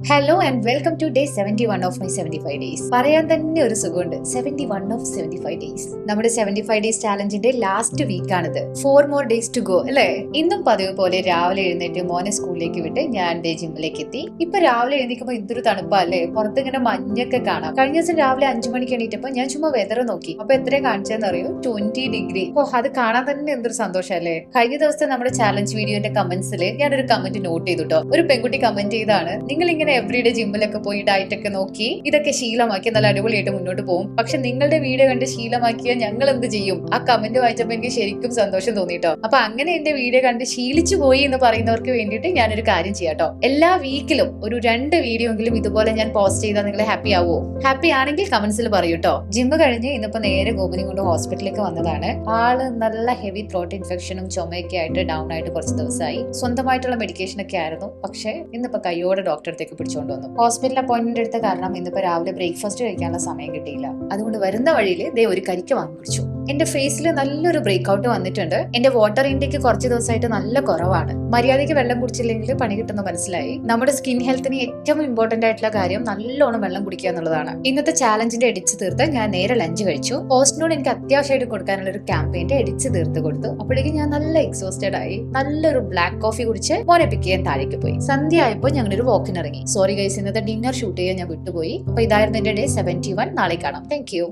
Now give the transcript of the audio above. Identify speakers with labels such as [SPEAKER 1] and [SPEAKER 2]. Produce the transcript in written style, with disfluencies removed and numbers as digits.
[SPEAKER 1] Hello and welcome to day 71 of my 75 days. പറയാൻ തന്നെ ഒരു സുഖമുണ്ട്. 71 ഓഫ് 75 ഡേയ്സ്. നമ്മുടെ 75 ഡേയ്സ് ചാലഞ്ചിന്റെ ലാസ്റ്റ് വീക്ക് ആണിത്. 4 more days to go അല്ലേ? ഇന്നും പതിവ് പോലെ രാവിലെ എഴുന്നേറ്റ് മോനെ സ്കൂളിലേക്ക് വിട്ട് ഞാൻ ഡേ ജിമ്മിലേക്ക് എത്തി. ഇപ്പൊ രാവിലെ എഴുന്നേക്കുമ്പോ എന്തൊരു തണുപ്പല്ലേ, പുറത്ത് ഇങ്ങനെ മഞ്ഞൊക്കെ കാണാം. കഴിഞ്ഞ ദിവസം രാവിലെ 5 മണിക്ക് എണീറ്റപ്പോ ഞാൻ ചുമ്മാ വെതർ നോക്കി. അപ്പൊ എത്രയാ കാണിച്ചതെന്ന് അറിയോ? 20 ഡിഗ്രി. ഓ, അത് കാണാൻ തന്നെ എന്തൊരു സന്തോഷല്ലേ. കഴിഞ്ഞ ദിവസത്തെ നമ്മുടെ ചാലഞ്ച് വീഡിയോന്റെ കമന്റ്സിൽ ഞാനൊരു കമന്റ് നോട്ട് ചെയ്തുട്ടോ. ഒരു പെൺകുട്ടി കമന്റ് ചെയ്താണ്, നിങ്ങൾ ഇങ്ങനെ എവറിഡേ ജിമ്മിലൊക്കെ പോയി ഡയറ്റ് ഒക്കെ നോക്കി ഇതൊക്കെ ശീലമാക്കി നല്ല അടിപൊളിയായിട്ട് മുന്നോട്ട് പോകും. പക്ഷെ നിങ്ങളുടെ വീഡിയോ കണ്ട് ശീലമാക്കിയാൽ ഞങ്ങൾ എന്ത് ചെയ്യും? ആ കമന്റ് വായിച്ചപ്പോൾ എനിക്ക് ശരിക്കും സന്തോഷം തോന്നിട്ടോ. അപ്പൊ അങ്ങനെ എന്റെ വീഡിയോ കണ്ട് ശീലിച്ചു പോയി എന്ന് പറയുന്നവർക്ക് വേണ്ടിയിട്ട് ഞാനൊരു കാര്യം ചെയ്യാട്ടോ. എല്ലാ വീക്കിലും ഒരു 2 വീഡിയോ എങ്കിലും ഇതുപോലെ ഞാൻ പോസ്റ്റ് ചെയ്താൽ നിങ്ങൾ ഹാപ്പി ആവോ? ഹാപ്പി ആണെങ്കിൽ കമന്റ്സിൽ പറയൂട്ടോ. ജിമ്മ് കഴിഞ്ഞ് ഇന്നിപ്പോ നേരെ ഗോപുനെ കൊണ്ട് ഹോസ്പിറ്റലിലേക്ക് വന്നതാണ്. ആള് നല്ല ഹെവി ത്രോട്ട് ഇൻഫെക്ഷനും ചുമയൊക്കെ ആയിട്ട് ഡൗൺ ആയിട്ട് കുറച്ച് ദിവസമായി. സ്വന്തമായിട്ടുള്ള മെഡിക്കേഷൻ ഒക്കെ ആയിരുന്നു. പക്ഷെ ഇന്നിപ്പോ കയ്യോടെ ഡോക്ടറെ അടുത്തേക്ക് പിടിച്ചുകൊണ്ട് വന്നു. ഹോസ്പിറ്റൽ അപ്പോയിന്റ്മെന്റ് എടുത്ത കാരണം ഇന്നിപ്പോ രാവിലെ ബ്രേക്ക്ഫാസ്റ്റ് കഴിക്കാനുള്ള സമയം കിട്ടിയില്ല. അതുകൊണ്ട് വരുന്ന വഴിയിൽ ദേ ഒരു കരിക്ക് വാങ്ങി കുടിച്ചു. എന്റെ ഫേസിൽ നല്ലൊരു ബ്രേക്ക് ഔട്ട് വന്നിട്ടുണ്ട്. എന്റെ വാട്ടർ ഇൻടേക്ക് കുറച്ച് ദിവസമായിട്ട് നല്ല കുറവാണ്. മര്യാദയ്ക്ക് വെള്ളം കുടിച്ചില്ലെങ്കിൽ പണി കിട്ടുന്ന മനസ്സിലായി. നമ്മുടെ സ്കിൻ ഹെൽത്തിന് ഏറ്റവും ഇമ്പോർട്ടന്റ് ആയിട്ടുള്ള കാര്യം നല്ലോണം വെള്ളം കുടിക്കുക എന്നുള്ളതാണ്. ഇന്നത്തെ ചാലഞ്ചിന്റെ എഡിച്ച് തീർത്ത് ഞാൻ നേരെ ലഞ്ച് കഴിച്ചു. പോസ്റ്റിനോട് എനിക്ക് അത്യാവശ്യമായിട്ട് കൊടുക്കാനുള്ള ഒരു ക്യാമ്പയിന്റെ എഡിച്ച് തീർത്ത് കൊടുത്തു. അപ്പോഴേക്കും ഞാൻ നല്ല എക്സോസ്റ്റഡ് ആയി. നല്ലൊരു ബ്ലാക്ക് കോഫി കുടിച്ച് മോനെ പിക്ക് ചെയ്യാൻ താഴേക്ക് പോയി. സന്ധ്യ ആയപ്പോൾ ഞങ്ങളൊരു വാക്കിന് ഇറങ്ങി. സോറി ഗൈസ്, ഇന്നത്തെ ഡിന്നർ ഷൂട്ട് ചെയ്യാൻ ഞാൻ വിട്ടുപോയി. അപ്പൊ ഇതായിരുന്നു എന്റെ ഡേ 71. നാളെ കാണാം. Thank you.